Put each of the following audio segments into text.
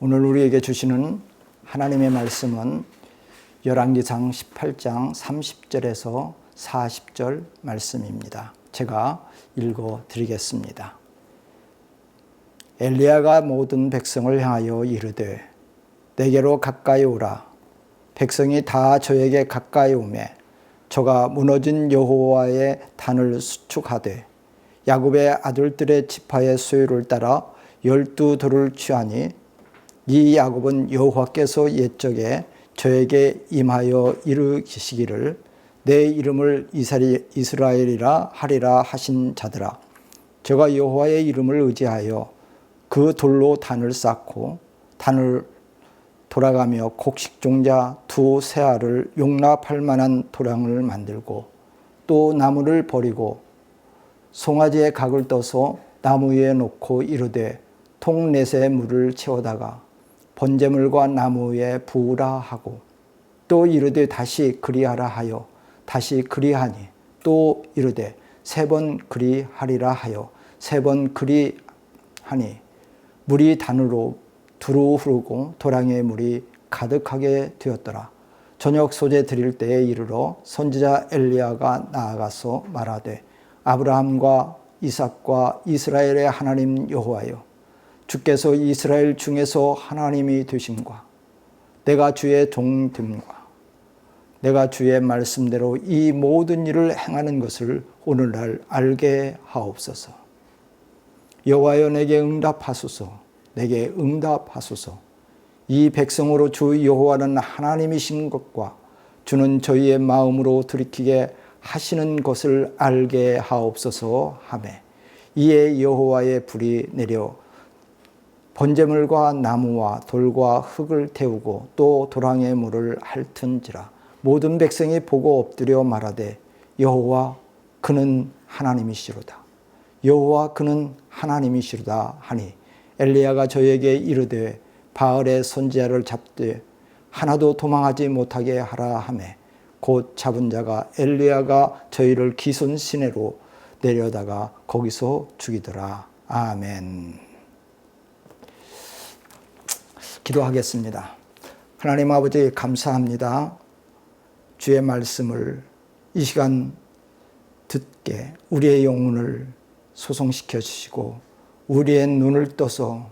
오늘 우리에게 주시는 하나님의 말씀은 열왕기상 18장 30절에서 40절 말씀입니다. 제가 읽어 드리겠습니다. 엘리야가 모든 백성을 향하여 이르되 내게로 가까이 오라. 백성이 다 저에게 가까이 오매 저가 무너진 여호와의 단을 수축하되 야곱의 아들들의 지파의 소유를 따라 12돌을 취하니 이 야곱은 여호와께서 옛적에 저에게 임하여 이르시기를 내 이름을 이스라엘이라 하리라 하신 자들아, 저가 여호와의 이름을 의지하여 그 돌로 단을 쌓고 단을 돌아가며 곡식종자 두 세알을 용납할 만한 도량을 만들고 또 나무를 버리고 송아지의 각을 떠서 나무 위에 놓고 이르되 통 넷에 물을 채우다가 번제물과 나무 위에 부으라 하고 또 이르되 다시 그리하라 하여 다시 그리하니 또 이르되 세 번 그리하리라 하여 세 번 그리하니 물이 단으로 두루 흐르고 도량에 물이 가득하게 되었더라. 저녁 소재 드릴 때에 이르러 선지자 엘리야가 나아가서 말하되 아브라함과 이삭과 이스라엘의 하나님 여호와여, 주께서 이스라엘 중에서 하나님이 되심과 내가 주의 종됨과 내가 주의 말씀대로 이 모든 일을 행하는 것을 오늘날 알게 하옵소서. 여호와여, 내게 응답하소서. 내게 응답하소서. 이 백성으로 주 여호와는 하나님이신 것과 주는 저희의 마음으로 들이키게 하시는 것을 알게 하옵소서 하매 이에 여호와의 불이 내려 번제물과 나무와 돌과 흙을 태우고 또 도랑의 물을 핥은지라. 모든 백성이 보고 엎드려 말하되 여호와 그는 하나님이시로다. 여호와 그는 하나님이시로다 하니 엘리야가 저에게 이르되 바알의 선지자를 잡되 하나도 도망하지 못하게 하라 하매 곧 잡은 자가 엘리야가 저희를 기손 시내로 내려다가 거기서 죽이더라. 아멘. 기도하겠습니다. 하나님 아버지, 감사합니다. 주의 말씀을 이 시간 듣게 우리의 영혼을 소성시켜 주시고 우리의 눈을 떠서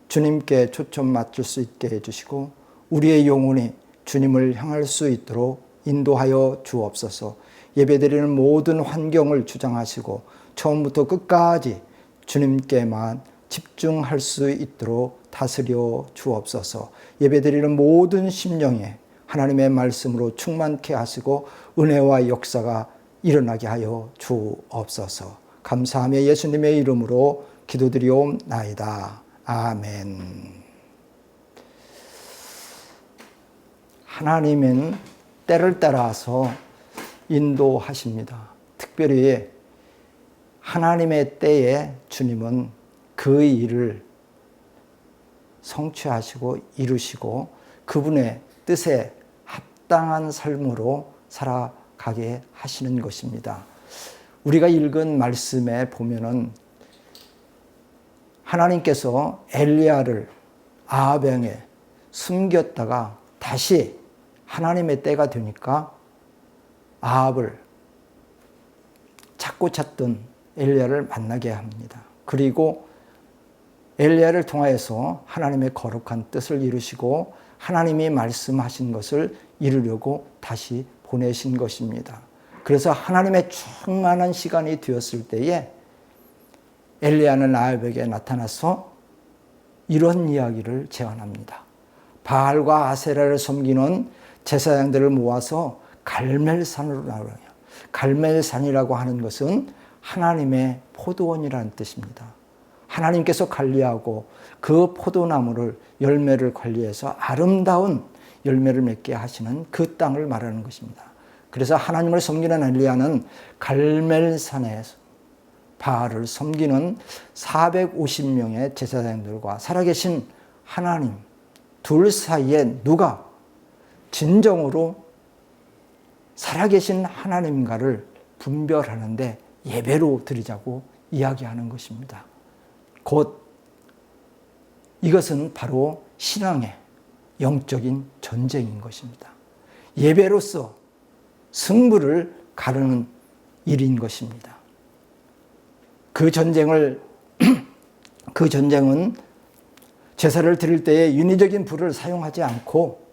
주님께 초점 맞출 수 있게 해주시고 우리의 영혼이 주님을 향할 수 있도록 인도하여 주옵소서. 예배드리는 모든 환경을 주장하시고 처음부터 끝까지 주님께만 집중할 수 있도록 다스려 주옵소서. 예배드리는 모든 심령에 하나님의 말씀으로 충만케 하시고 은혜와 역사가 일어나게 하여 주옵소서. 감사하며 예수님의 이름으로 기도드리옵나이다. 아멘. 하나님은 때를 따라서 인도하십니다. 특별히 하나님의 때에 주님은 그 일을 성취하시고 이루시고 그분의 뜻에 합당한 삶으로 살아가게 하시는 것입니다. 우리가 읽은 말씀에 보면은 하나님께서 엘리야를 아합에 숨겼다가 다시 하나님의 때가 되니까 아합을 찾고 찾던 엘리야를 만나게 합니다. 그리고 엘리야를 통하여서 하나님의 거룩한 뜻을 이루시고 하나님이 말씀하신 것을 이루려고 다시 보내신 것입니다. 그래서 하나님의 충만한 시간이 되었을 때에 엘리야는 아합에게 나타나서 이런 이야기를 제안합니다. 바알과 아세라를 섬기는 제사장들을 모아서 갈멜산으로 나오라. 갈멜산이라고 하는 것은 하나님의 포도원이라는 뜻입니다. 하나님께서 관리하고 그 포도나무를 열매를 관리해서 아름다운 열매를 맺게 하시는 그 땅을 말하는 것입니다. 그래서 하나님을 섬기는 엘리야는 갈멜산에서 바알을 섬기는 450명의 제사장들과 살아계신 하나님 둘 사이에 누가 진정으로 살아계신 하나님과를 분별하는데 예배로 드리자고 이야기하는 것입니다. 곧 이것은 바로 신앙의 영적인 전쟁인 것입니다. 예배로서 승부를 가르는 일인 것입니다. 그 전쟁은 제사를 드릴 때에 윤희적인 불을 사용하지 않고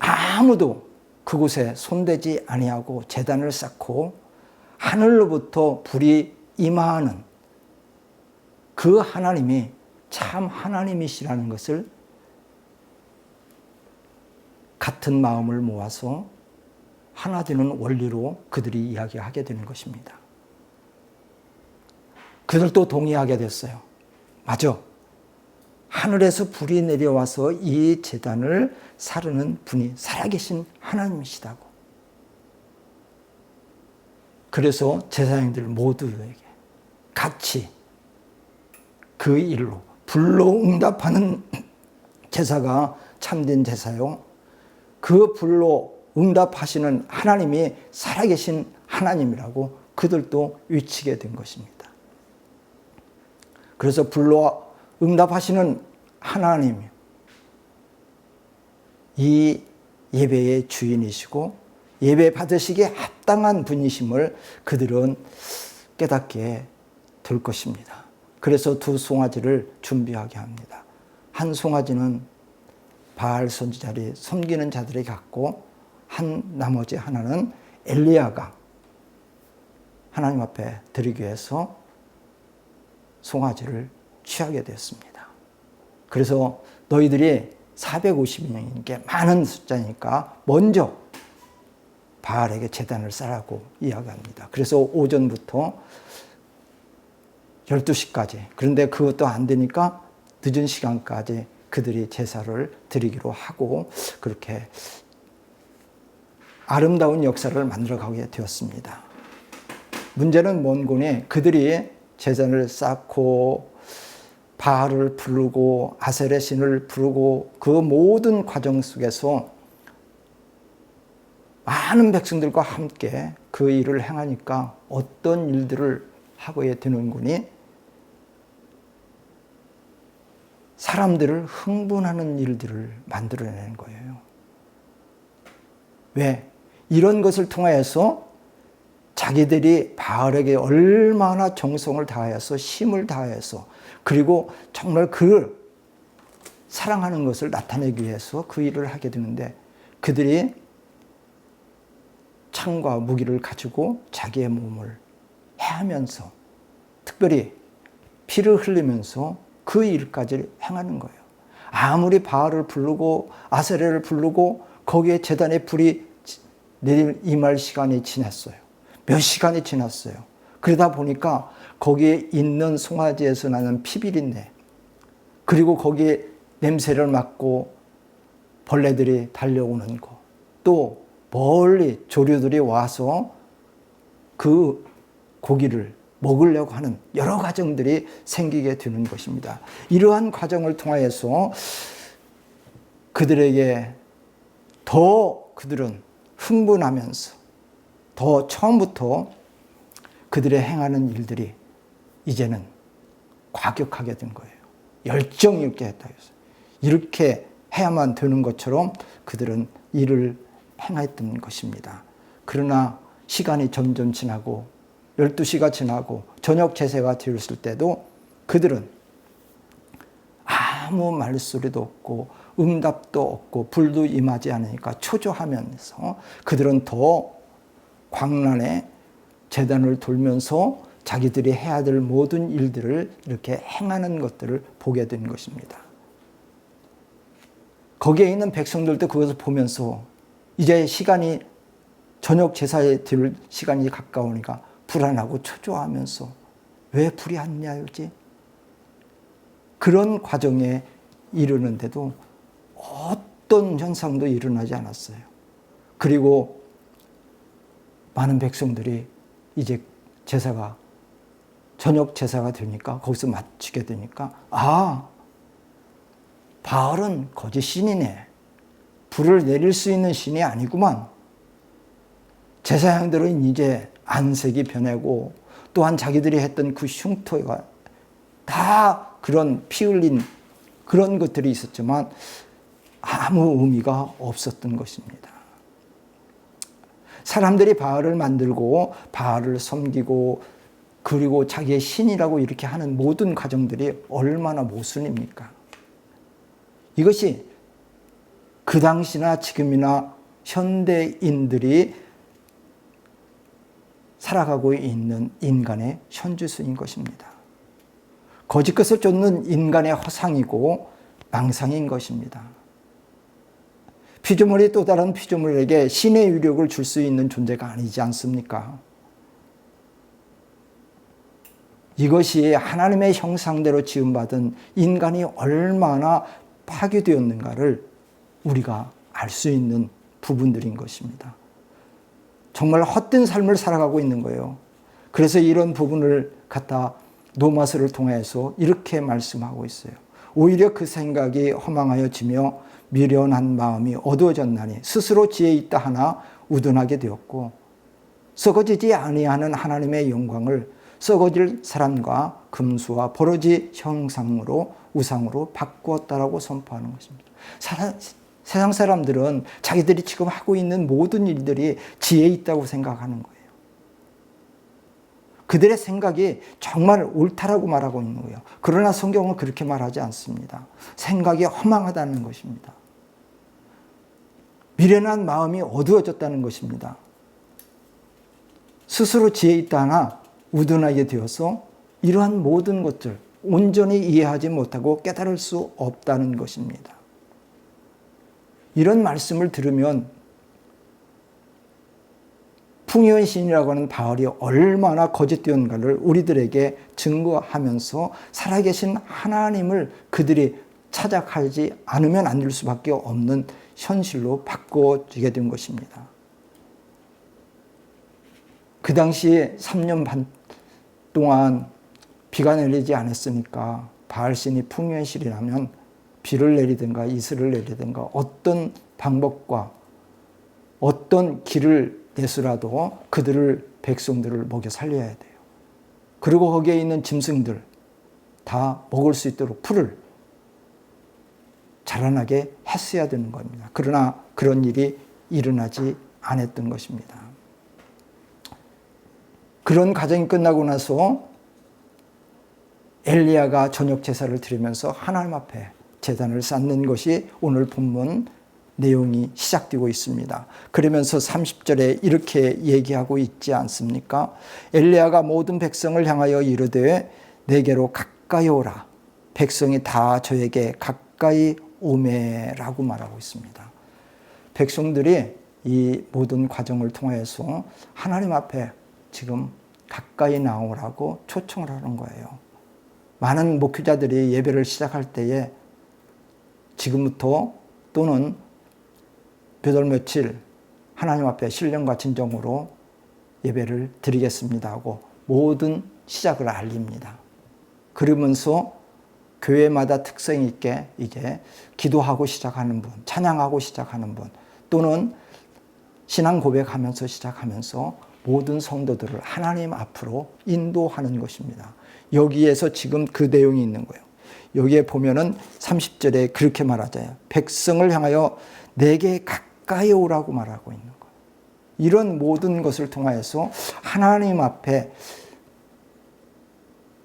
아무도 그곳에 손대지 아니하고 제단을 쌓고 하늘로부터 불이 임하는 그 하나님이 참 하나님이시라는 것을 같은 마음을 모아서 하나 되는 원리로 그들이 이야기하게 되는 것입니다. 그들도 동의하게 됐어요. 맞아. 하늘에서 불이 내려와서 이 제단을 사르는 분이 살아계신 하나님이시다고. 그래서 제사장들 모두에게 같이 그 일로 불로 응답하는 제사가 참된 제사요. 그 불로 응답하시는 하나님이 살아계신 하나님이라고 그들도 외치게 된 것입니다. 그래서 불로 응답하시는 하나님, 이 예배의 주인이시고 예배 받으시기에 합당한 분이심을 그들은 깨닫게 될 것입니다. 그래서 두 송아지를 준비하게 합니다. 한 송아지는 바알 선지자를 섬기는 자들에게 갖고 나머지 하나는 엘리야가 하나님 앞에 드리기 위해서 송아지를 취하게 되었습니다. 그래서 너희들이 450명인 게 많은 숫자니까 먼저 바알에게 제단을 쌓으라고 이야기합니다. 그래서 오전부터 12시까지, 그런데 그것도 안 되니까 늦은 시간까지 그들이 제사를 드리기로 하고 그렇게 아름다운 역사를 만들어가게 되었습니다. 문제는 뭔고니 그들이 제단을 쌓고 바알을 부르고 아셀의 신을 부르고 그 모든 과정 속에서 많은 백성들과 함께 그 일을 행하니까 어떤 일들을 하게 되는구니 사람들을 흥분하는 일들을 만들어내는 거예요. 왜? 이런 것을 통하여서 자기들이 바알에게 얼마나 정성을 다하여서 힘을 다하여서 그리고 정말 그를 사랑하는 것을 나타내기 위해서 그 일을 하게 되는데 그들이 창과 무기를 가지고 자기의 몸을 해하면서 특별히 피를 흘리면서 그 일까지 행하는 거예요. 아무리 바알을 부르고 아세레를 부르고 거기에 제단에 불이 임할 시간이 지났어요. 몇 시간이 지났어요. 그러다 보니까 거기에 있는 송아지에서 나는 피비린내 그리고 거기에 냄새를 맡고 벌레들이 달려오는 거 또 멀리 조류들이 와서 그 고기를 먹으려고 하는 여러 과정들이 생기게 되는 것입니다. 이러한 과정을 통하여서 그들에게 더 그들은 흥분하면서 더 처음부터 그들의 행하는 일들이 이제는 과격하게 된 거예요. 열정 있게 했다 해서 이렇게 해야만 되는 것처럼 그들은 일을 행했던 것입니다. 그러나 시간이 점점 지나고 12시가 지나고 저녁 제사가 되었을 때도 그들은 아무 말소리도 없고 응답도 없고 불도 임하지 않으니까 초조하면서 그들은 더 광란에 제단을 돌면서 자기들이 해야 될 모든 일들을 이렇게 행하는 것들을 보게 된 것입니다. 거기에 있는 백성들도 그것을 보면서 이제 시간이 저녁 제사에 드릴 시간이 가까우니까 불안하고 초조하면서 왜 불이 안 나오지? 그런 과정에 이르는데도 어떤 현상도 일어나지 않았어요. 그리고 많은 백성들이 이제 제사가 저녁 제사가 되니까 거기서 마치게 되니까 바알은 거짓 신이네. 불을 내릴 수 있는 신이 아니구만. 제사장들은 이제 안색이 변하고 또한 자기들이 했던 그 흉터가 다 그런 피 흘린 그런 것들이 있었지만 아무 의미가 없었던 것입니다. 사람들이 바알을 만들고 바알을 섬기고 그리고 자기의 신이라고 이렇게 하는 모든 과정들이 얼마나 모순입니까? 이것이 그 당시나 지금이나 현대인들이 살아가고 있는 인간의 현주소인 것입니다. 거짓 것을 쫓는 인간의 허상이고 망상인 것입니다. 피조물이 또 다른 피조물에게 신의 위력을 줄 수 있는 존재가 아니지 않습니까? 이것이 하나님의 형상대로 지음받은 인간이 얼마나 파괴되었는가를 우리가 알 수 있는 부분들인 것입니다. 정말 헛된 삶을 살아가고 있는 거예요. 그래서 이런 부분을 갖다 노마스를 통해서 이렇게 말씀하고 있어요. 오히려 그 생각이 허망하여지며 미련한 마음이 어두워졌나니 스스로 지혜 있다 하나 우둔하게 되었고 썩어지지 아니하는 하나님의 영광을 썩어질 사람과 금수와 버러지 형상으로 우상으로 바꾸었다라고 선포하는 것입니다. 세상 사람들은 자기들이 지금 하고 있는 모든 일들이 지혜 있다고 생각하는 거예요. 그들의 생각이 정말 옳다라고 말하고 있는 거예요. 그러나 성경은 그렇게 말하지 않습니다. 생각이 허망하다는 것입니다. 미련한 마음이 어두워졌다는 것입니다. 스스로 지혜 있다 하나 우둔하게 되어서 이러한 모든 것들 온전히 이해하지 못하고 깨달을 수 없다는 것입니다. 이런 말씀을 들으면 풍요의 신이라고 하는 바알이 얼마나 거짓되었는가를 우리들에게 증거하면서 살아계신 하나님을 그들이 찾아가지 않으면 안 될 수밖에 없는 현실로 바꿔지게 된 것입니다. 그 당시에 3년 반 동안 비가 내리지 않았으니까 바알신이 풍요의 신이라면 비를 내리든가 이슬을 내리든가 어떤 방법과 어떤 길을 내서라도 그들을 백성들을 먹여 살려야 돼요. 그리고 거기에 있는 짐승들 다 먹을 수 있도록 풀을 자라나게 했어야 되는 겁니다. 그러나 그런 일이 일어나지 않았던 것입니다. 그런 과정이 끝나고 나서 엘리야가 저녁 제사를 드리면서 하나님 앞에 제단을 쌓는 것이 오늘 본문 내용이 시작되고 있습니다. 그러면서 30절에 이렇게 얘기하고 있지 않습니까? 엘리야가 모든 백성을 향하여 이르되 내게로 가까이 오라. 백성이 다 저에게 가까이 오매라고 말하고 있습니다. 백성들이 이 모든 과정을 통해서 하나님 앞에 지금 가까이 나오라고 초청을 하는 거예요. 많은 목회자들이 예배를 시작할 때에 지금부터 또는 몇 월 며칠 하나님 앞에 신령과 진정으로 예배를 드리겠습니다 하고 모든 시작을 알립니다. 그러면서 교회마다 특성 있게 이제 기도하고 시작하는 분, 찬양하고 시작하는 분, 또는 신앙 고백하면서 시작하면서 모든 성도들을 하나님 앞으로 인도하는 것입니다. 여기에서 지금 그 내용이 있는 거예요. 여기에 보면은 30절에 그렇게 말하잖아요. 백성을 향하여 내게 가까이 오라고 말하고 있는 거예요. 이런 모든 것을 통하여서 하나님 앞에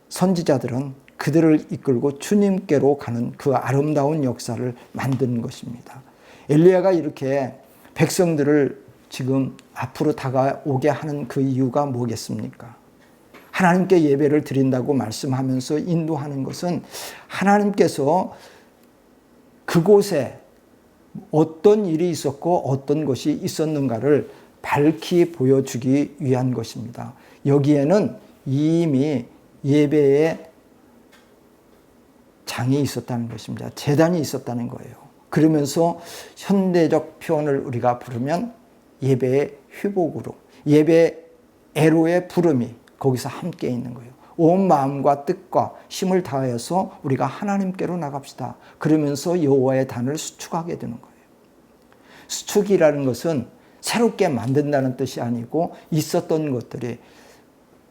선지자들은 그들을 이끌고 주님께로 가는 그 아름다운 역사를 만든 것입니다. 엘리야가 이렇게 백성들을 지금 앞으로 다가오게 하는 그 이유가 뭐겠습니까? 하나님께 예배를 드린다고 말씀하면서 인도하는 것은 하나님께서 그곳에 어떤 일이 있었고 어떤 것이 있었는가를 밝히 보여주기 위한 것입니다. 여기에는 이미 예배의 장이 있었다는 것입니다. 제단이 있었다는 거예요. 그러면서 현대적 표현을 우리가 부르면 예배의 회복으로, 예배 애로의 부름이 거기서 함께 있는 거예요. 온 마음과 뜻과 힘을 다하여서 우리가 하나님께로 나갑시다. 그러면서 여호와의 단을 수축하게 되는 거예요. 수축이라는 것은 새롭게 만든다는 뜻이 아니고 있었던 것들이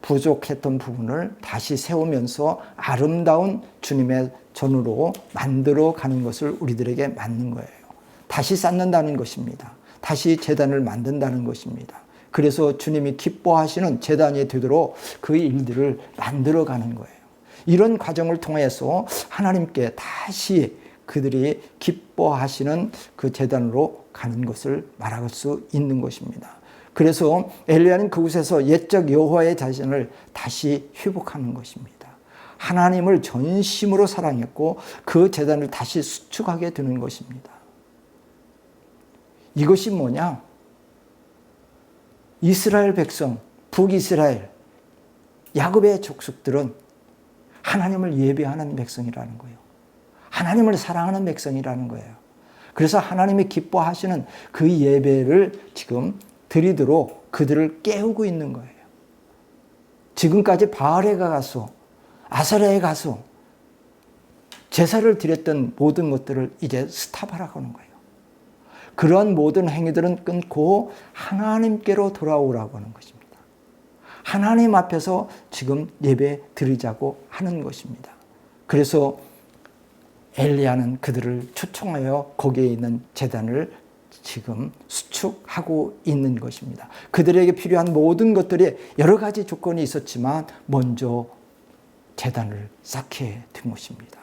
부족했던 부분을 다시 세우면서 아름다운 주님의 전으로 만들어 가는 것을 우리들에게 맡는 거예요. 다시 쌓는다는 것입니다. 다시 제단을 만든다는 것입니다. 그래서 주님이 기뻐하시는 제단이 되도록 그 일들을 만들어 가는 거예요. 이런 과정을 통해서 하나님께 다시 그들이 기뻐하시는 그 제단으로 가는 것을 말할 수 있는 것입니다. 그래서 엘리야는 그곳에서 옛적 여호와의 자신을 다시 회복하는 것입니다. 하나님을 전심으로 사랑했고 그 제단을 다시 수축하게 되는 것입니다. 이것이 뭐냐? 이스라엘 백성, 북이스라엘, 야곱의 족속들은 하나님을 예배하는 백성이라는 거예요. 하나님을 사랑하는 백성이라는 거예요. 그래서 하나님이 기뻐하시는 그 예배를 지금 드리도록 그들을 깨우고 있는 거예요. 지금까지 바알에 가서 아세라에 가서 제사를 드렸던 모든 것들을 이제 스탑하라고 하는 거예요. 그러한 모든 행위들은 끊고 하나님께로 돌아오라고 하는 것입니다. 하나님 앞에서 지금 예배 드리자고 하는 것입니다. 그래서 엘리야는 그들을 초청하여 거기에 있는 제단을 지금 수축하고 있는 것입니다. 그들에게 필요한 모든 것들이 여러 가지 조건이 있었지만 먼저 제단을 쌓게 된 것입니다.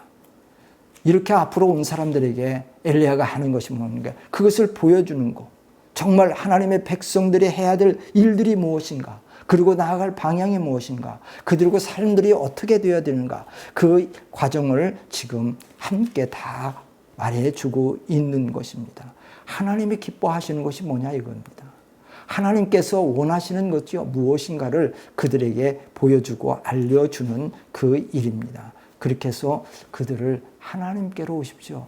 이렇게 앞으로 온 사람들에게 엘리야가 하는 것이 뭔가, 그것을 보여주는 것, 정말 하나님의 백성들이 해야 될 일들이 무엇인가, 그리고 나아갈 방향이 무엇인가, 그들과 사람들이 어떻게 되어야 되는가, 그 과정을 지금 함께 다 말해주고 있는 것입니다. 하나님이 기뻐하시는 것이 뭐냐 이겁니다. 하나님께서 원하시는 것이 무엇인가를 그들에게 보여주고 알려주는 그 일입니다. 그렇게 해서 그들을 하나님께로 오십시오.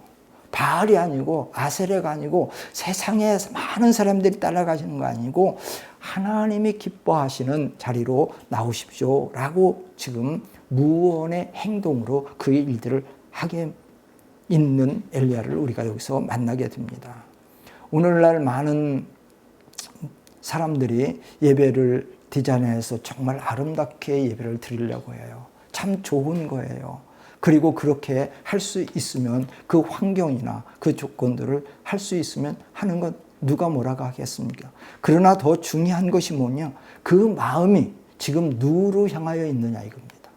바알이 아니고 아세라가 아니고 세상에 많은 사람들이 따라가시는 거 아니고 하나님이 기뻐하시는 자리로 나오십시오 라고 지금 무언의 행동으로 그 일들을 하게 있는 엘리야를 우리가 여기서 만나게 됩니다. 오늘날 많은 사람들이 예배를 디자인해서 정말 아름답게 예배를 드리려고 해요. 참 좋은 거예요. 그리고 그렇게 할 수 있으면 그 환경이나 그 조건들을 할 수 있으면 하는 것 누가 뭐라고 하겠습니까? 그러나 더 중요한 것이 뭐냐? 그 마음이 지금 누구로 향하여 있느냐 이겁니다.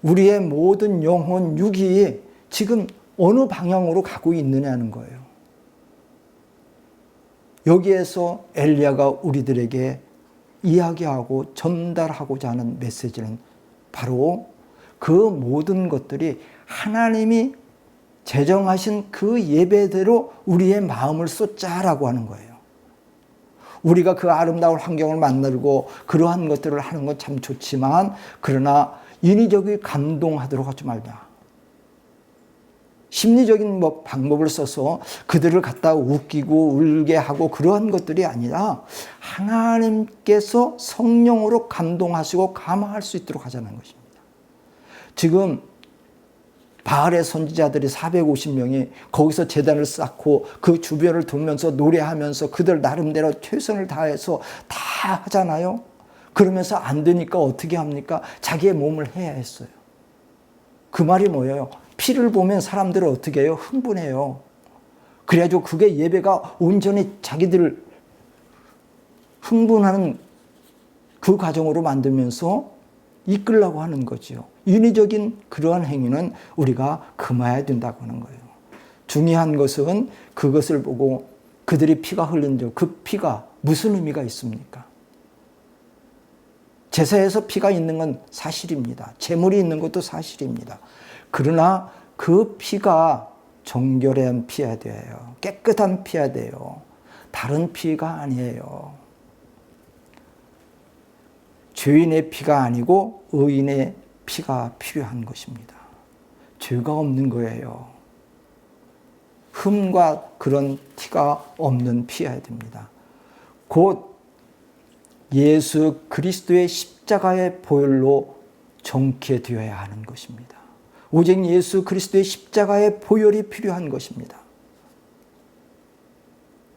우리의 모든 영혼, 육이 지금 어느 방향으로 가고 있느냐는 거예요. 여기에서 엘리야가 우리들에게 이야기하고 전달하고자 하는 메시지는 바로 그 모든 것들이 하나님이 제정하신 그 예배대로 우리의 마음을 쏟자라고 하는 거예요. 우리가 그 아름다운 환경을 만들고 그러한 것들을 하는 건 참 좋지만 그러나 인위적인 감동하도록 하지 말자. 심리적인 방법을 써서 그들을 갖다 웃기고 울게 하고 그러한 것들이 아니라 하나님께서 성령으로 감동하시고 감화할 수 있도록 하자는 것입니다. 지금 바알의 선지자들이 450명이 거기서 제단을 쌓고 그 주변을 돌면서 노래하면서 그들 나름대로 최선을 다해서 다 하잖아요. 그러면서 안 되니까 어떻게 합니까? 자기의 몸을 해야 했어요. 그 말이 뭐예요? 피를 보면 사람들은 어떻게 해요? 흥분해요. 그래가지고 그게 예배가 온전히 자기들을 흥분하는 그 과정으로 만들면서 이끌려고 하는 거죠. 인위적인 그러한 행위는 우리가 금해야 된다고 하는 거예요. 중요한 것은 그것을 보고 그들이 피가 흘린 그 피가 무슨 의미가 있습니까? 제사에서 피가 있는 건 사실입니다. 제물이 있는 것도 사실입니다. 그러나 그 피가 정결한 피여야 돼요. 깨끗한 피여야 돼요. 다른 피가 아니에요. 죄인의 피가 아니고 의인의 피가 필요한 것입니다. 죄가 없는 거예요. 흠과 그런 티가 없는 피여야 됩니다. 곧 예수 그리스도의 십자가의 보혈로 정케 되어야 하는 것입니다. 오직 예수 그리스도의 십자가의 보혈이 필요한 것입니다.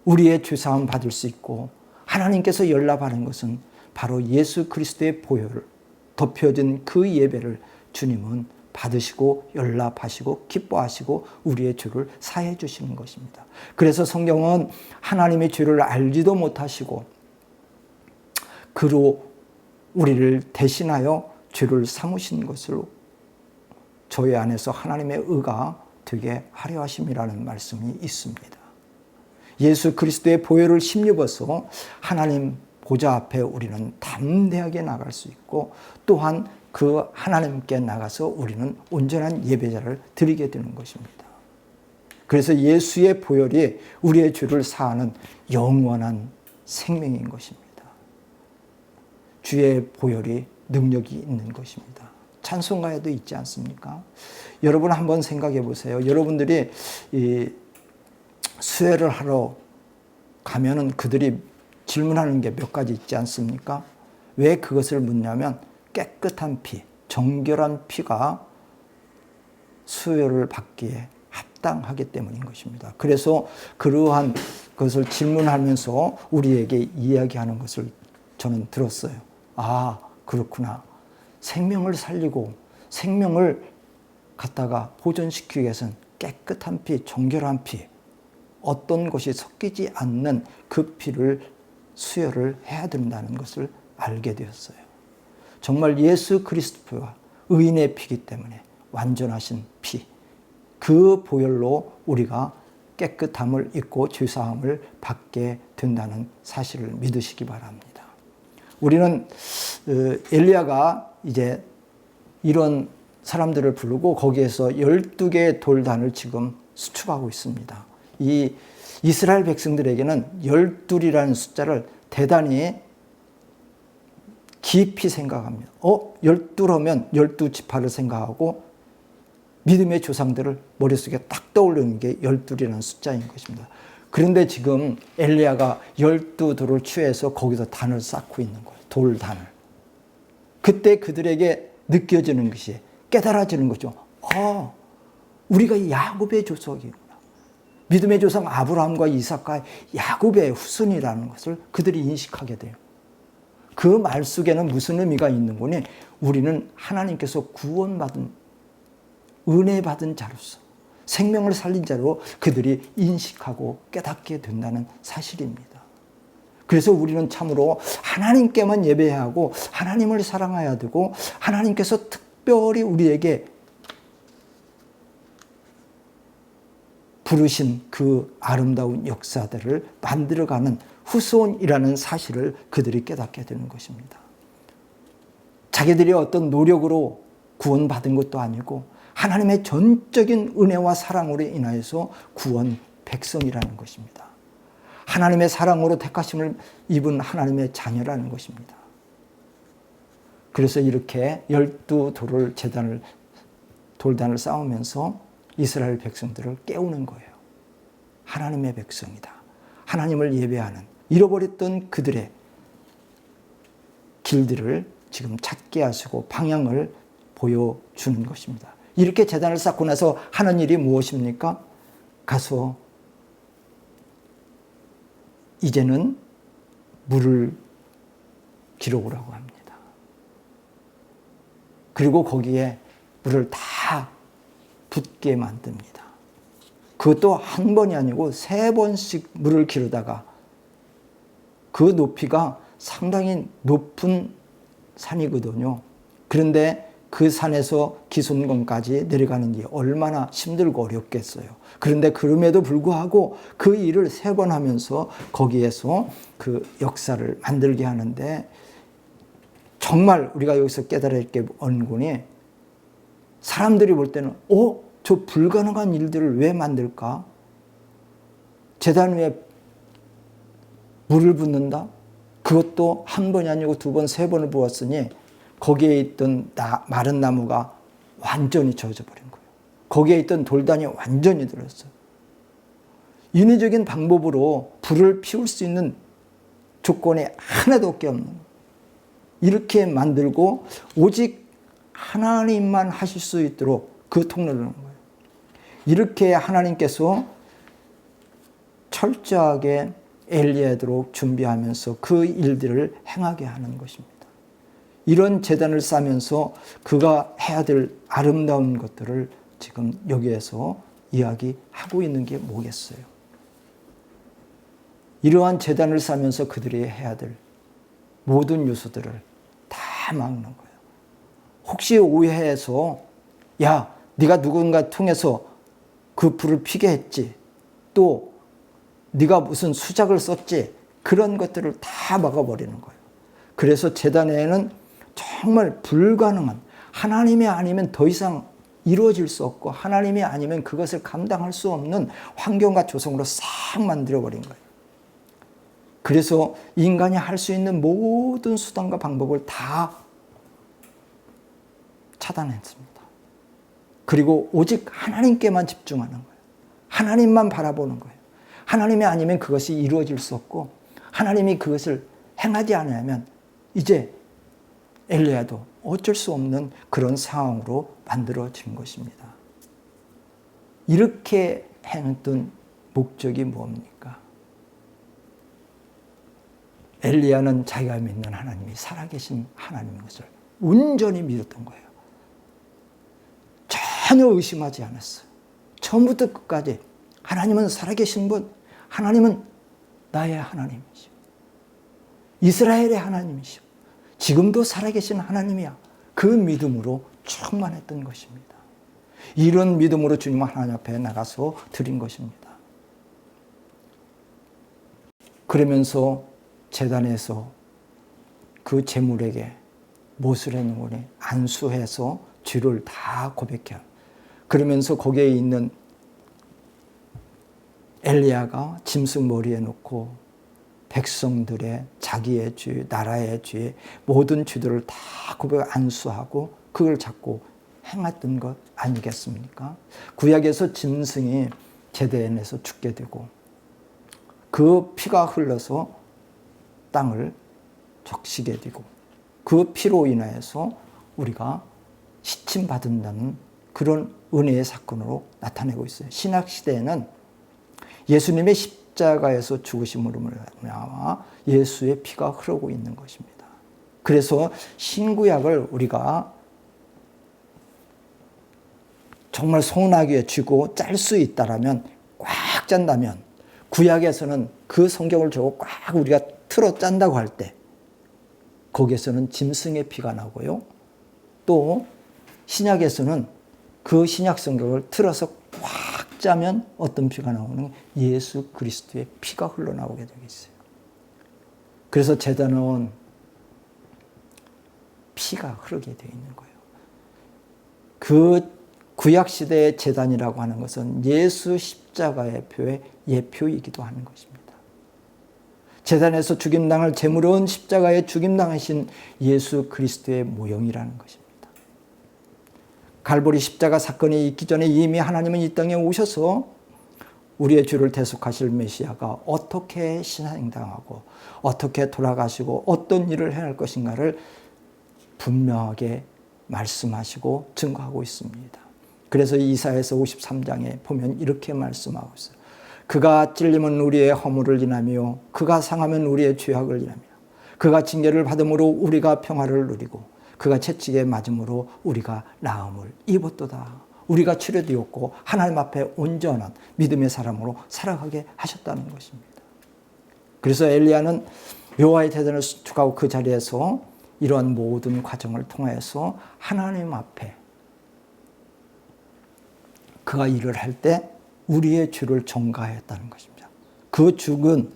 우리의 죄사함 받을 수 있고 하나님께서 연락하는 것은 바로 예수 그리스도의 보혈을 덮여진 그 예배를 주님은 받으시고 연락하시고 기뻐하시고 우리의 죄를 사해 주시는 것입니다. 그래서 성경은 하나님의 죄를 알지도 못하시고 그로 우리를 대신하여 죄를 삼으신 것을 저희 안에서 하나님의 의가 되게 하려 하심이라는 말씀이 있습니다. 예수 그리스도의 보혈을 힘입어서 하나님 보좌 앞에 우리는 담대하게 나갈 수 있고 또한 그 하나님께 나가서 우리는 온전한 예배자를 드리게 되는 것입니다. 그래서 예수의 보혈이 우리의 죄를 사하는 영원한 생명인 것입니다. 주의 보혈이 능력이 있는 것입니다. 찬송가에도 있지 않습니까? 여러분 한번 생각해 보세요. 여러분들이 이 수혜를 하러 가면은 그들이 질문하는 게 몇 가지 있지 않습니까? 왜 그것을 묻냐면 깨끗한 피, 정결한 피가 수혜를 받기에 합당하기 때문인 것입니다. 그래서 그러한 것을 질문하면서 우리에게 이야기하는 것을 저는 들었어요. 아, 그렇구나. 생명을 살리고 생명을 갖다가 보존시키기 위해서는 깨끗한 피, 정결한 피, 어떤 것이 섞이지 않는 그 피를 수혈을 해야 된다는 것을 알게 되었어요. 정말 예수 그리스도와 의인의 피기 때문에 완전하신 피, 그 보혈로 우리가 깨끗함을 입고 죄사함을 받게 된다는 사실을 믿으시기 바랍니다. 우리는 엘리야가 이제 이런 사람들을 부르고 거기에서 12개의 돌단을 지금 수축하고 있습니다. 이 이스라엘 백성들에게는 12이라는 숫자를 대단히 깊이 생각합니다. 12하면 12지파를 생각하고 믿음의 조상들을 머릿속에 딱 떠올리는 게 12이라는 숫자인 것입니다. 그런데 지금 엘리야가 12돌을 취해서 거기서 단을 쌓고 있는 거예요. 돌단을. 그때 그들에게 느껴지는 것이 깨달아지는 거죠. 우리가 야곱의 조석이구나. 믿음의 조상 아브라함과 이삭과 야곱의 후손이라는 것을 그들이 인식하게 돼요. 그 말 속에는 무슨 의미가 있는 거니? 우리는 하나님께서 구원받은 은혜 받은 자로서 생명을 살린 자로 그들이 인식하고 깨닫게 된다는 사실입니다. 그래서 우리는 참으로 하나님께만 예배해야 하고 하나님을 사랑해야 되고 하나님께서 특별히 우리에게 부르신 그 아름다운 역사들을 만들어가는 후손이라는 사실을 그들이 깨닫게 되는 것입니다. 자기들이 어떤 노력으로 구원받은 것도 아니고 하나님의 전적인 은혜와 사랑으로 인하여서 구원 백성이라는 것입니다. 하나님의 사랑으로 택하심을 입은 하나님의 자녀라는 것입니다. 그래서 이렇게 12돌을 돌단을 쌓으면서 이스라엘 백성들을 깨우는 거예요. 하나님의 백성이다. 하나님을 예배하는 잃어버렸던 그들의 길들을 지금 찾게 하시고 방향을 보여주는 것입니다. 이렇게 제단을 쌓고 나서 하는 일이 무엇입니까? 가서 이제는 물을 기록으라고 합니다. 그리고 거기에 물을 다 붓게 만듭니다. 그것도 한 번이 아니고 3번씩 물을 기르다가 그 높이가 상당히 높은 산이거든요. 그런데 그 산에서 기슭건까지 내려가는 게 얼마나 힘들고 어렵겠어요. 그런데 그럼에도 불구하고 그 일을 3번 하면서 거기에서 그 역사를 만들게 하는데 정말 우리가 여기서 깨달아야 할 게 언군이 사람들이 볼 때는 저 불가능한 일들을 왜 만들까? 제단 위에 물을 붓는다? 그것도 한 번이 아니고 2번, 3번을 부었으니 거기에 있던 마른 나무가 완전히 젖어 버린 거예요. 거기에 있던 돌단이 완전히 들었어요. 인위적인 방법으로 불을 피울 수 있는 조건이 하나도 없는 거예요. 이렇게 만들고 오직 하나님만 하실 수 있도록 그 통로를 하는 거예요. 이렇게 하나님께서 철저하게 엘리야도록 준비하면서 그 일들을 행하게 하는 것입니다. 이런 제단을 쌓으면서 그가 해야 될 아름다운 것들을 지금 여기에서 이야기하고 있는 게 뭐겠어요? 이러한 제단을 쌓으면서 그들이 해야 될 모든 요소들을 다 막는 거예요. 혹시 오해해서 야, 네가 누군가 통해서 그 불을 피게 했지, 또 네가 무슨 수작을 썼지, 그런 것들을 다 막아버리는 거예요. 그래서 제단에는 정말 불가능한, 하나님이 아니면 더 이상 이루어질 수 없고 하나님이 아니면 그것을 감당할 수 없는 환경과 조성으로 싹 만들어버린 거예요. 그래서 인간이 할 수 있는 모든 수단과 방법을 다 차단했습니다. 그리고 오직 하나님께만 집중하는 거예요. 하나님만 바라보는 거예요. 하나님이 아니면 그것이 이루어질 수 없고 하나님이 그것을 행하지 않으면 이제 엘리야도 어쩔 수 없는 그런 상황으로 만들어진 것입니다. 이렇게 행했던 목적이 뭡니까? 엘리야는 자기가 믿는 하나님이 살아계신 하나님인 것을 온전히 믿었던 거예요. 전혀 의심하지 않았어요. 처음부터 끝까지 하나님은 살아계신 분, 하나님은 나의 하나님이시오. 이스라엘의 하나님이시오. 지금도 살아계신 하나님이야. 그 믿음으로 충만했던 것입니다. 이런 믿음으로 주님 하나님 앞에 나가서 드린 것입니다. 그러면서 제단에서 그 제물에게 못을 해놓으니 안수해서 죄를 다 고백해요. 그러면서 거기에 있는 엘리야가 짐승 머리에 놓고 백성들의 자기의 죄, 나라의 죄, 모든 죄들을 다 고백 안수하고 그걸 잡고 행했던 것 아니겠습니까? 구약에서 짐승이 제단에서 죽게 되고 그 피가 흘러서 땅을 적시게 되고 그 피로 인하여서 우리가 시침받는다는 그런 은혜의 사건으로 나타내고 있어요. 신약시대에는 예수님의 십자가에서 죽으심으로 말미암아 예수의 피가 흐르고 있는 것입니다. 그래서 신구약을 우리가 정말 손아귀에 쥐고 짤 수 있다라면 꽉 짠다면 구약에서는 그 성경을 저거 꽉 우리가 틀어 짠다고 할 때 거기에서는 짐승의 피가 나고요. 또 신약에서는 그 신약 성경을 틀어서 꽉 짜면 어떤 피가 나오는 예수 그리스도의 피가 흘러나오게 되어 있어요. 그래서 제단은 피가 흐르게 되어 있는 거예요. 그 구약시대의 제단이라고 하는 것은 예수 십자가의 표의 예표이기도 하는 것입니다. 제단에서 죽임당할 제물은 십자가에 죽임당하신 예수 그리스도의 모형이라는 것입니다. 갈보리 십자가 사건이 있기 전에 이미 하나님은 이 땅에 오셔서 우리의 죄를 대속하실 메시아가 어떻게 신앙당하고 어떻게 돌아가시고 어떤 일을 해야 할 것인가를 분명하게 말씀하시고 증거하고 있습니다. 그래서 이사야서 53장에 보면 이렇게 말씀하고 있어요. 그가 찔림은 우리의 허물을 인하며 그가 상하면 우리의 죄악을 인하며 그가 징계를 받음으로 우리가 평화를 누리고 그가 채찍에 맞음으로 우리가 나음을 입었도다. 우리가 치료되었고 하나님 앞에 온전한 믿음의 사람으로 살아가게 하셨다는 것입니다. 그래서 엘리야는 여호와의 대전을 수축하고 그 자리에서 이러한 모든 과정을 통해서 하나님 앞에 그가 일을 할 때 우리의 죄를 전가했다는 것입니다. 그 죽은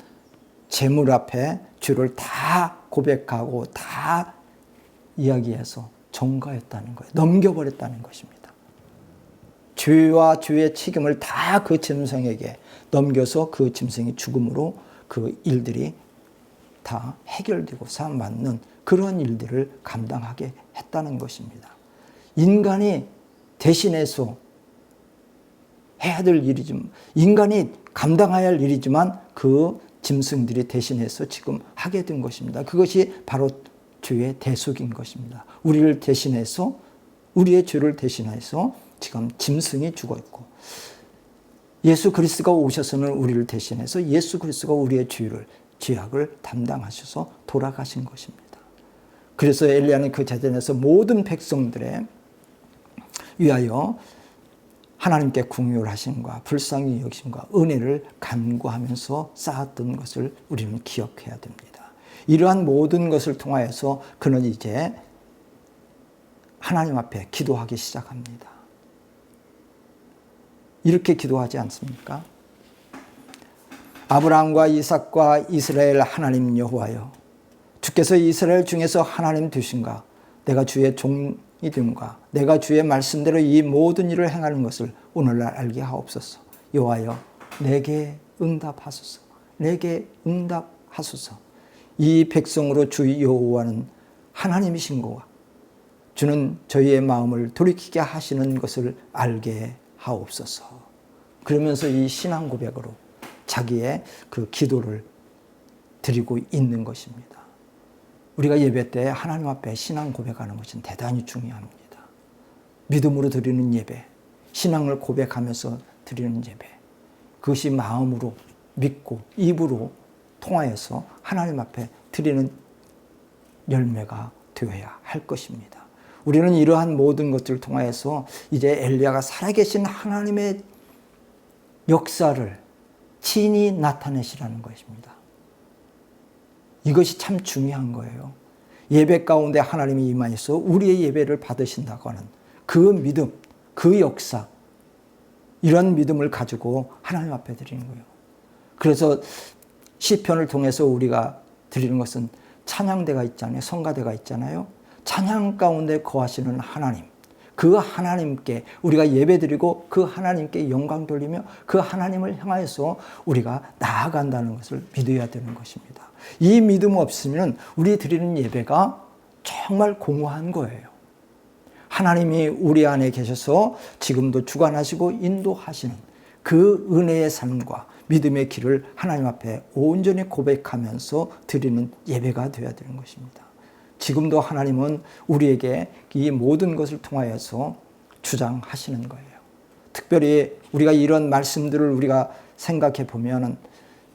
제물 앞에 죄를 다 고백하고 다 이야기해서 전가했다는 거예요. 넘겨버렸다는 것입니다. 죄와 죄의 책임을 다 그 짐승에게 넘겨서 그 짐승이 죽음으로 그 일들이 다 해결되고 사함받는 그런 일들을 감당하게 했다는 것입니다. 인간이 대신해서 해야 될 일이지만, 인간이 감당해야 할 일이지만 그 짐승들이 대신해서 지금 하게 된 것입니다. 그것이 바로 죄의 대속인 것입니다. 우리를 대신해서, 우리의 죄를 대신해서 지금 짐승이 죽어 있고, 예수 그리스도가 오셔서는 우리를 대신해서 예수 그리스도가 우리의 죄악을 담당하셔서 돌아가신 것입니다. 그래서 엘리야는 그 제단에서 모든 백성들의 위하여 하나님께 궁휼하심과 불쌍히 여기심과 은혜를 간구하면서 쌓았던 것을 우리는 기억해야 됩니다. 이러한 모든 것을 통하여서 그는 이제 하나님 앞에 기도하기 시작합니다. 이렇게 기도하지 않습니까? 아브라함과 이삭과 이스라엘 하나님 여호와여, 주께서 이스라엘 중에서 하나님 되신가? 내가 주의 종이 됨과 내가 주의 말씀대로 이 모든 일을 행하는 것을 오늘날 알게 하옵소서. 여호와여, 내게 응답하소서. 내게 응답하소서. 이 백성으로 주 여호와는 하나님이신 거와 주는 저희의 마음을 돌이키게 하시는 것을 알게 하옵소서. 그러면서 이 신앙 고백으로 자기의 그 기도를 드리고 있는 것입니다. 우리가 예배 때 하나님 앞에 신앙 고백하는 것은 대단히 중요합니다. 믿음으로 드리는 예배, 신앙을 고백하면서 드리는 예배, 그것이 마음으로 믿고 입으로 통하여서 하나님 앞에 드리는 열매가 되어야 할 것입니다. 우리는 이러한 모든 것들을 통하여서 이제 엘리야가 살아계신 하나님의 역사를 친히 나타내시라는 것입니다. 이것이 참 중요한 거예요. 예배 가운데 하나님이 임하셔서 우리의 예배를 받으신다고 하는 그 믿음, 그 역사, 이런 믿음을 가지고 하나님 앞에 드리는 거예요. 그래서 시편을 통해서 우리가 드리는 것은 찬양대가 있잖아요. 성가대가 있잖아요. 찬양 가운데 거하시는 하나님, 그 하나님께 우리가 예배드리고 그 하나님께 영광 돌리며 그 하나님을 향하여서 우리가 나아간다는 것을 믿어야 되는 것입니다. 이 믿음 없으면 우리 드리는 예배가 정말 공허한 거예요. 하나님이 우리 안에 계셔서 지금도 주관하시고 인도하시는 그 은혜의 삶과 믿음의 길을 하나님 앞에 온전히 고백하면서 드리는 예배가 되어야 되는 것입니다. 지금도 하나님은 우리에게 이 모든 것을 통하여서 주장하시는 거예요. 특별히 우리가 이런 말씀들을 우리가 생각해 보면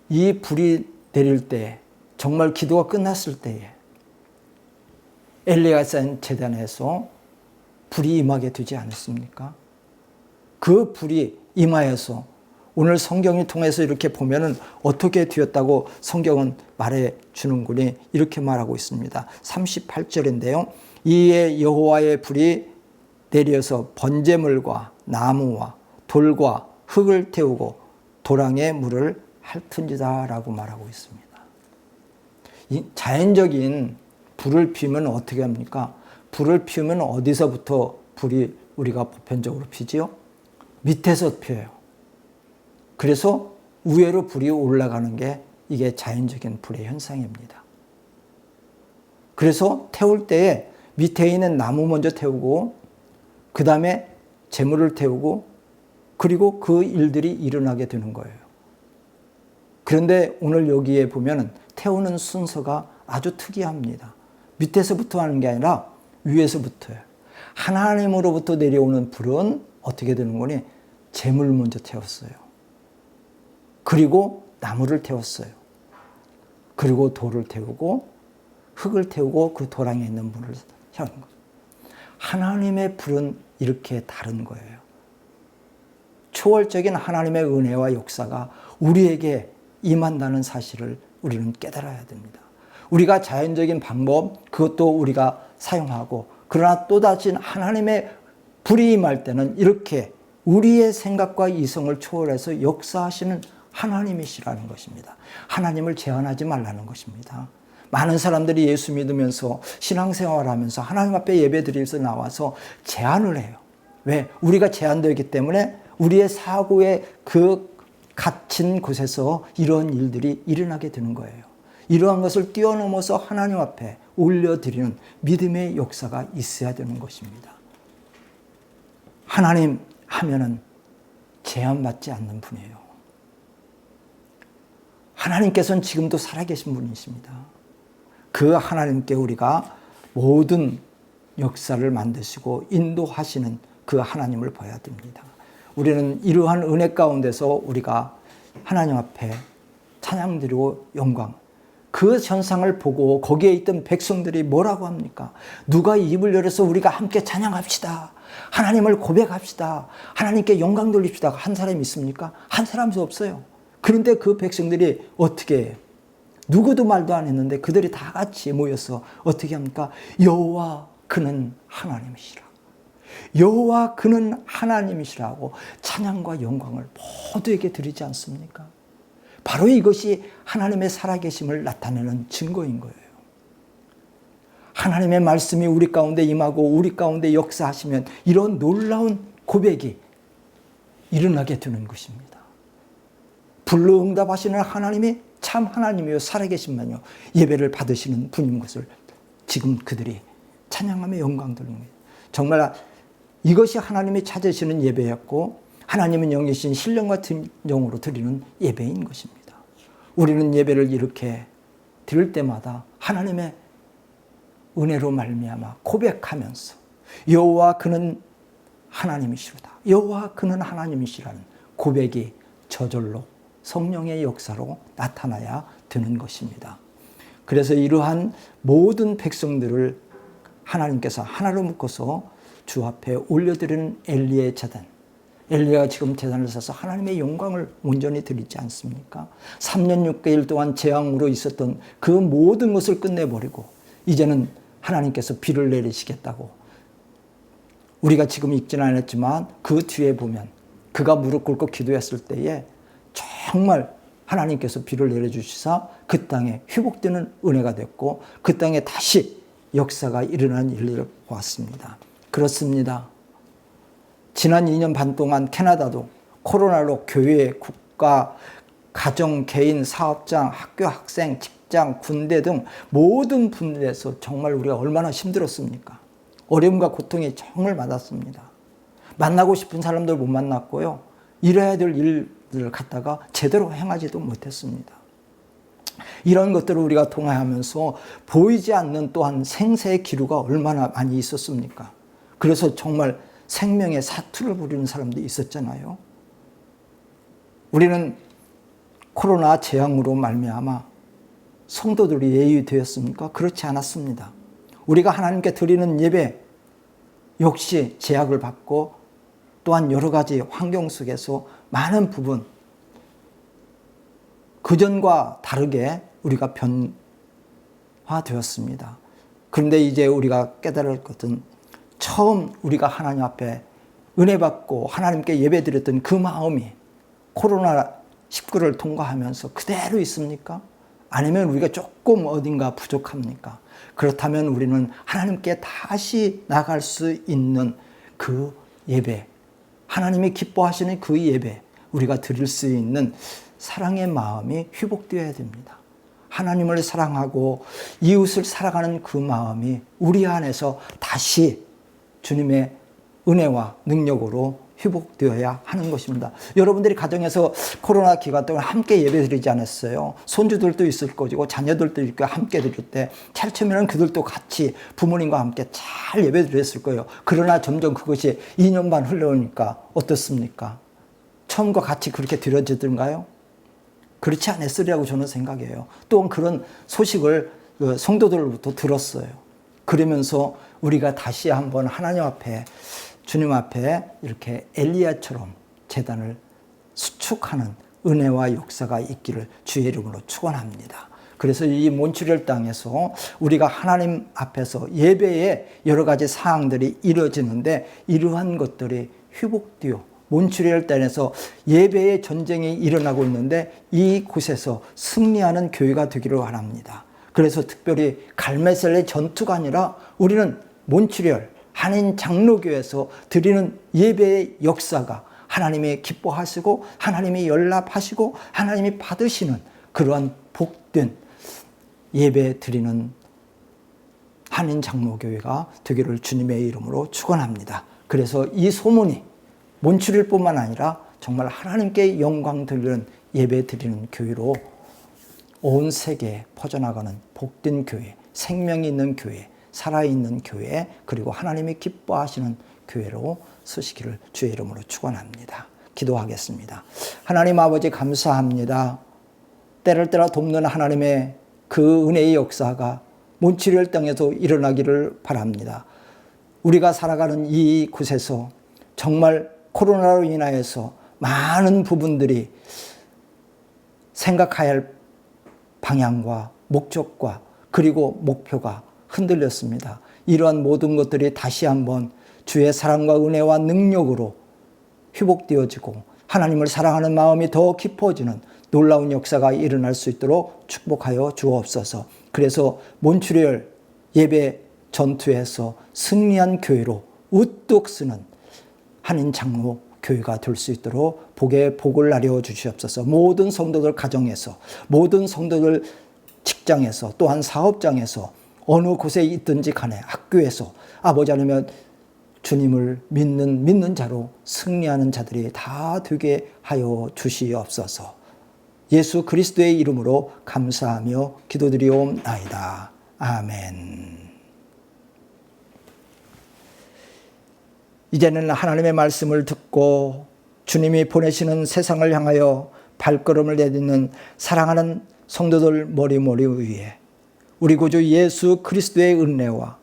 이 불이 내릴 때, 정말 기도가 끝났을 때에 엘리야가 쌓인 제단에서 불이 임하게 되지 않았습니까? 그 불이 임하여서 오늘 성경을 통해서 이렇게 보면은 어떻게 되었다고 성경은 말해 주는군요. 이렇게 말하고 있습니다. 38절인데요. 이에 여호와의 불이 내려서 번제물과 나무와 돌과 흙을 태우고 도랑의 물을 핥은지다라고 말하고 있습니다. 이 자연적인 불을 피우면 어떻게 합니까? 불을 피우면 어디서부터 불이 우리가 보편적으로 피지요? 밑에서 피어요. 그래서 위로 불이 올라가는 게 이게 자연적인 불의 현상입니다. 그래서 태울 때에 밑에 있는 나무 먼저 태우고 그 다음에 재물을 태우고 그리고 그 일들이 일어나게 되는 거예요. 그런데 오늘 여기에 보면 태우는 순서가 아주 특이합니다. 밑에서부터 하는 게 아니라 위에서부터요. 하나님으로부터 내려오는 불은 어떻게 되는 거니? 재물 먼저 태웠어요. 그리고 나무를 태웠어요. 그리고 돌을 태우고 흙을 태우고 그 도랑에 있는 물을 태우는 거예요. 하나님의 불은 이렇게 다른 거예요. 초월적인 하나님의 은혜와 역사가 우리에게 임한다는 사실을 우리는 깨달아야 됩니다. 우리가 자연적인 방법, 그것도 우리가 사용하고, 그러나 또다시 하나님의 불이 임할 때는 이렇게 우리의 생각과 이성을 초월해서 역사하시는 하나님이시라는 것입니다. 하나님을 제한하지 말라는 것입니다. 많은 사람들이 예수 믿으면서 신앙생활하면서 하나님 앞에 예배드리면서 나와서 제한을 해요. 왜? 우리가 제한되기 때문에 우리의 사고의 그 갇힌 곳에서 이런 일들이 일어나게 되는 거예요. 이러한 것을 뛰어넘어서 하나님 앞에 올려드리는 믿음의 역사가 있어야 되는 것입니다. 하나님 하면은 제한받지 않는 분이에요. 하나님께서는 지금도 살아계신 분이십니다. 그 하나님께 우리가 모든 역사를 만드시고 인도하시는 그 하나님을 봐야 됩니다. 우리는 이러한 은혜 가운데서 우리가 하나님 앞에 찬양드리고 영광, 그 현상을 보고 거기에 있던 백성들이 뭐라고 합니까? 누가 입을 열어서 우리가 함께 찬양합시다. 하나님을 고백합시다. 하나님께 영광 돌립시다. 한 사람이 있습니까? 한 사람도 없어요. 그런데 그 백성들이 어떻게 해요? 누구도 말도 안 했는데 그들이 다 같이 모여서 어떻게 합니까? 여호와 그는 하나님이시라. 여호와 그는 하나님이시라고 찬양과 영광을 모두에게 드리지 않습니까? 바로 이것이 하나님의 살아계심을 나타내는 증거인 거예요. 하나님의 말씀이 우리 가운데 임하고 우리 가운데 역사하시면 이런 놀라운 고백이 일어나게 되는 것입니다. 불로응답하시는 하나님이 참 하나님이요 살아계신만요 예배를 받으시는 분인 것을 지금 그들이 찬양하며 영광 돌리는 거예요. 정말 이것이 하나님이 찾으시는 예배였고 하나님은 영이신 신령 같은 영으로 드리는 예배인 것입니다. 우리는 예배를 이렇게 드릴 때마다 하나님의 은혜로 말미암아 고백하면서 여호와 그는 하나님이시로다. 여호와 그는 하나님이시라는 고백이 저절로 성령의 역사로 나타나야 되는 것입니다. 그래서 이러한 모든 백성들을 하나님께서 하나로 묶어서 주 앞에 올려드리는 엘리의 제단, 엘리야가 지금 제단을 사서 하나님의 영광을 온전히 드리지 않습니까? 3년 6개월 동안 재앙으로 있었던 그 모든 것을 끝내버리고 이제는 하나님께서 비를 내리시겠다고 우리가 지금 읽지는 않았지만 그 뒤에 보면 그가 무릎 꿇고 기도했을 때에 정말 하나님께서 비를 내려주시사 그 땅에 회복되는 은혜가 됐고 그 땅에 다시 역사가 일어나는 일을 보았습니다. 그렇습니다. 지난 2년 반 동안 캐나다도 코로나로 교회, 국가, 가정, 개인, 사업장, 학교, 학생, 직장, 군대 등 모든 분야에서 정말 우리가 얼마나 힘들었습니까? 어려움과 고통이 정말 많았습니다. 만나고 싶은 사람들 못 만났고요. 이뤄야 될 일들을 갖다가 제대로 행하지도 못했습니다. 이런 것들을 우리가 통화하면서 보이지 않는 또한 생사의 기류가 얼마나 많이 있었습니까? 그래서 정말 생명의 사투를 부리는 사람도 있었잖아요. 우리는 코로나 재앙으로 말미암아 성도들이 예유되었습니까? 그렇지 않았습니다. 우리가 하나님께 드리는 예배 역시 제약을 받고 또한 여러 가지 환경 속에서 많은 부분 그전과 다르게 우리가 변화되었습니다. 그런데 이제 우리가 깨달을 것은 처음 우리가 하나님 앞에 은혜 받고 하나님께 예배 드렸던 그 마음이 코로나19를 통과하면서 그대로 있습니까? 아니면 우리가 조금 어딘가 부족합니까? 그렇다면 우리는 하나님께 다시 나갈 수 있는 그 예배, 하나님이 기뻐하시는 그 예배, 우리가 드릴 수 있는 사랑의 마음이 회복되어야 됩니다. 하나님을 사랑하고 이웃을 사랑하는 그 마음이 우리 안에서 다시 주님의 은혜와 능력으로 회복되어야 하는 것입니다. 여러분들이 가정에서 코로나 기간 동안 함께 예배 드리지 않았어요? 손주들도 있을 거고 자녀들도 있고 함께 드릴 때 찰 처음에는 그들도 같이 부모님과 함께 잘 예배 드렸을 거예요. 그러나 점점 그것이 2년 반 흘러오니까 어떻습니까? 처음과 같이 그렇게 드려지던가요? 그렇지 않았으리라고 저는 생각해요. 또한 그런 소식을 성도들로부터 들었어요. 그러면서 우리가 다시 한번 하나님 앞에 주님 앞에 이렇게 엘리야처럼 제단을 수축하는 은혜와 역사가 있기를 주의 이름으로 축원합니다. 그래서 이 몬트리올 땅에서 우리가 하나님 앞에서 예배의 여러 가지 사항들이 이루어지는데 이러한 것들이 회복되어 몬트리올 땅에서 예배의 전쟁이 일어나고 있는데 이곳에서 승리하는 교회가 되기를 바랍니다. 그래서 특별히 갈메셀의 전투가 아니라 우리는 몬트리올 한인 장로교에서 드리는 예배의 역사가 하나님이 기뻐하시고 하나님이 연락하시고 하나님이 받으시는 그러한 복된 예배 드리는 한인 장로교회가 되기를 주님의 이름으로 축원합니다. 그래서 이 소문이 몬트리올뿐만 아니라 정말 하나님께 영광 드리는 예배 드리는 교회로 온 세계에 퍼져나가는 복된 교회, 생명이 있는 교회, 살아있는 교회, 그리고 하나님이 기뻐하시는 교회로 서시기를 주의 이름으로 축원합니다. 기도하겠습니다. 하나님 아버지 감사합니다. 때를 따라 돕는 하나님의 그 은혜의 역사가 몬트리올 땅에도 일어나기를 바랍니다. 우리가 살아가는 이 곳에서 정말 코로나로 인하여서 많은 부분들이 생각해야 할 방향과 목적과 그리고 목표가 흔들렸습니다. 이러한 모든 것들이 다시 한번 주의 사랑과 은혜와 능력으로 회복되어지고 하나님을 사랑하는 마음이 더 깊어지는 놀라운 역사가 일어날 수 있도록 축복하여 주옵소서. 그래서 몬트리올 예배 전투에서 승리한 교회로 우뚝 서는 한인 장로 교회가 될 수 있도록 복을 나려 주시옵소서. 모든 성도들 가정에서, 모든 성도들 직장에서, 또한 사업장에서, 어느 곳에 있든지 간에 학교에서 아버지 아니면 주님을 믿는 자로 승리하는 자들이 다 되게 하여 주시옵소서. 예수 그리스도의 이름으로 감사하며 기도드리옵나이다. 아멘. 이제는 하나님의 말씀을 듣고 주님이 보내시는 세상을 향하여 발걸음을 내딛는 사랑하는 성도들 머리 위에 우리 구주 예수 그리스도의 은혜와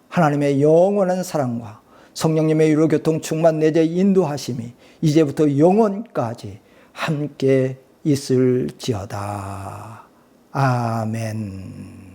하나님의 영원한 사랑과 성령님의 유로교통 충만 내재 인도하심이 이제부터 영원까지 함께 있을지어다. 아멘.